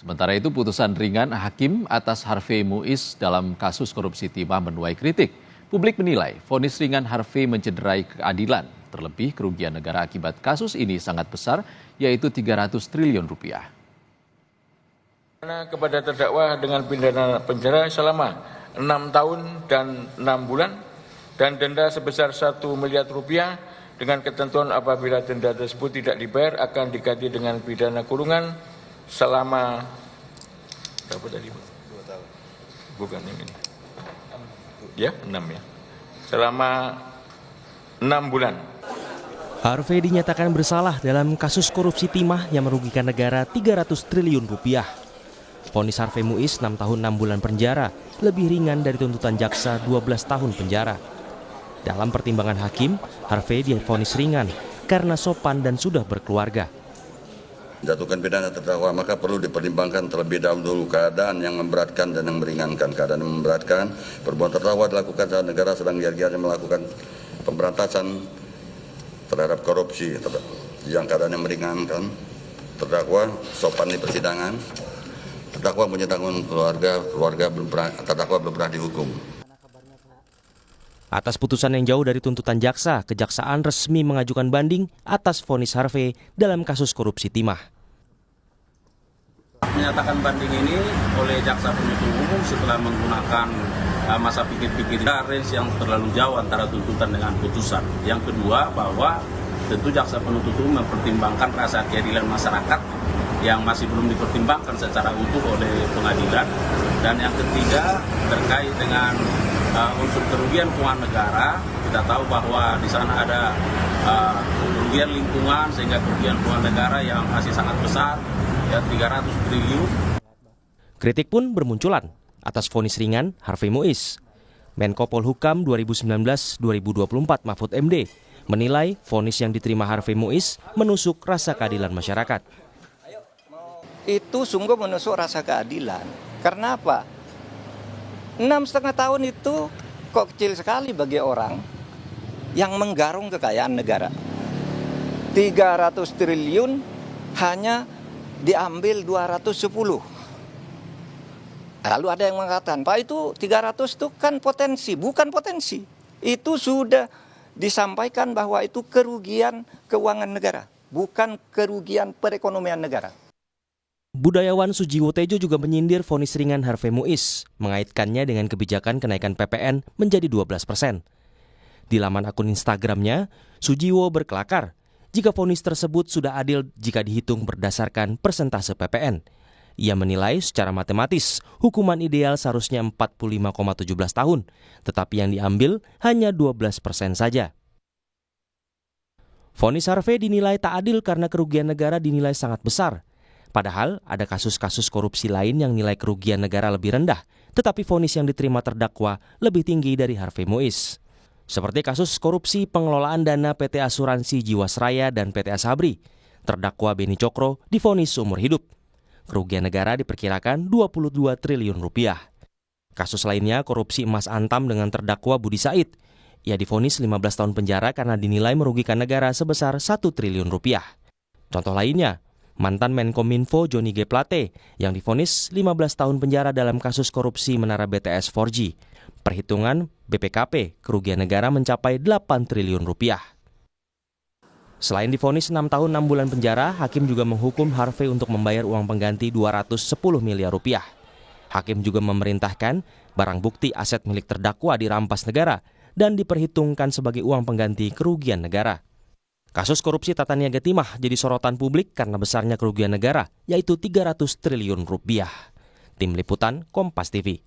Sementara itu putusan ringan hakim atas Harvey Muiz dalam kasus korupsi timah menuai kritik. Publik menilai vonis ringan Harvey mencederai keadilan. Terlebih kerugian negara akibat kasus ini sangat besar, yaitu 300 triliun rupiah. Kepada terdakwa dengan pidana penjara selama 6 tahun dan 6 bulan dan denda sebesar 1 miliar rupiah dengan ketentuan apabila denda tersebut tidak dibayar akan diganti dengan pidana kurungan selama berapa tadi? 2 tahun. Bukan yang ini. Ya, 6 ya. Selama 6 bulan. Harvey dinyatakan bersalah dalam kasus korupsi timah yang merugikan negara 300 triliun rupiah. Vonis Harvey Muiz 6 tahun 6 bulan penjara, lebih ringan dari tuntutan jaksa 12 tahun penjara. Dalam pertimbangan hakim, Harvey divonis ringan karena sopan dan sudah berkeluarga. Jatuhkan pidana terdakwa maka perlu dipertimbangkan terlebih dahulu keadaan yang memberatkan dan yang meringankan. Keadaan yang memberatkan, perbuatan terdakwa dilakukan saat negara sedang giat-giatnya melakukan pemberantasan terhadap korupsi. Yang keadaan yang meringankan, terdakwa sopan di persidangan, terdakwa punya tanggungan terdakwa belum pernah dihukum. Atas putusan yang jauh dari tuntutan jaksa, kejaksaan resmi mengajukan banding atas vonis Harvey dalam kasus korupsi timah. Menyatakan banding ini oleh jaksa penuntut umum setelah menggunakan masa pikir-pikir range yang terlalu jauh antara tuntutan dengan putusan. Yang kedua, bahwa tentu jaksa penuntut umum mempertimbangkan rasa keadilan masyarakat yang masih belum dipertimbangkan secara utuh oleh pengadilan. Dan yang ketiga, terkait dengan unsur kerugian keuangan negara. Kita tahu bahwa di sana ada kerugian lingkungan sehingga kerugian keuangan negara yang masih sangat besar, ya 300 triliun. Kritik pun bermunculan atas vonis ringan Harvey Muiz. Menko Polhukam 2019-2024 Mahfud MD menilai vonis yang diterima Harvey Muiz menusuk rasa keadilan masyarakat. Itu sungguh menusuk rasa keadilan. Karena apa? 6,5 tahun itu kok kecil sekali bagi orang yang menggarung kekayaan negara. 300 triliun hanya diambil 210. Lalu ada yang mengatakan, Pak, itu 300 itu kan potensi. Bukan potensi. Itu sudah disampaikan bahwa itu kerugian keuangan negara, bukan kerugian perekonomian negara. Budayawan Sujiwo Tejo juga menyindir vonis ringan Harvey Muiz, mengaitkannya dengan kebijakan kenaikan PPN menjadi 12%. Di laman akun Instagramnya, Sujiwo berkelakar jika vonis tersebut sudah adil jika dihitung berdasarkan persentase PPN. Ia menilai secara matematis hukuman ideal seharusnya 45,17 tahun, tetapi yang diambil hanya 12% saja. Vonis Harvey dinilai tak adil karena kerugian negara dinilai sangat besar. Padahal ada kasus-kasus korupsi lain yang nilai kerugian negara lebih rendah, tetapi vonis yang diterima terdakwa lebih tinggi dari Harvey Muiz. Seperti kasus korupsi pengelolaan dana PT Asuransi Jiwasraya dan PT Asabri, terdakwa Beni Cokro divonis seumur hidup. Kerugian negara diperkirakan 22 triliun rupiah. Kasus lainnya korupsi emas Antam dengan terdakwa Budi Said. Ia divonis 15 tahun penjara karena dinilai merugikan negara sebesar 1 triliun rupiah. Contoh lainnya, mantan Menkominfo Johnny G. Plate yang divonis 15 tahun penjara dalam kasus korupsi menara BTS 4G. Perhitungan BPKP, kerugian negara mencapai 8 triliun rupiah. Selain divonis 6 tahun 6 bulan penjara, hakim juga menghukum Harvey untuk membayar uang pengganti 210 miliar rupiah. Hakim juga memerintahkan barang bukti aset milik terdakwa dirampas negara dan diperhitungkan sebagai uang pengganti kerugian negara. Kasus korupsi tata niaga timah jadi sorotan publik karena besarnya kerugian negara, yaitu 300 triliun rupiah. Tim Liputan Kompas TV.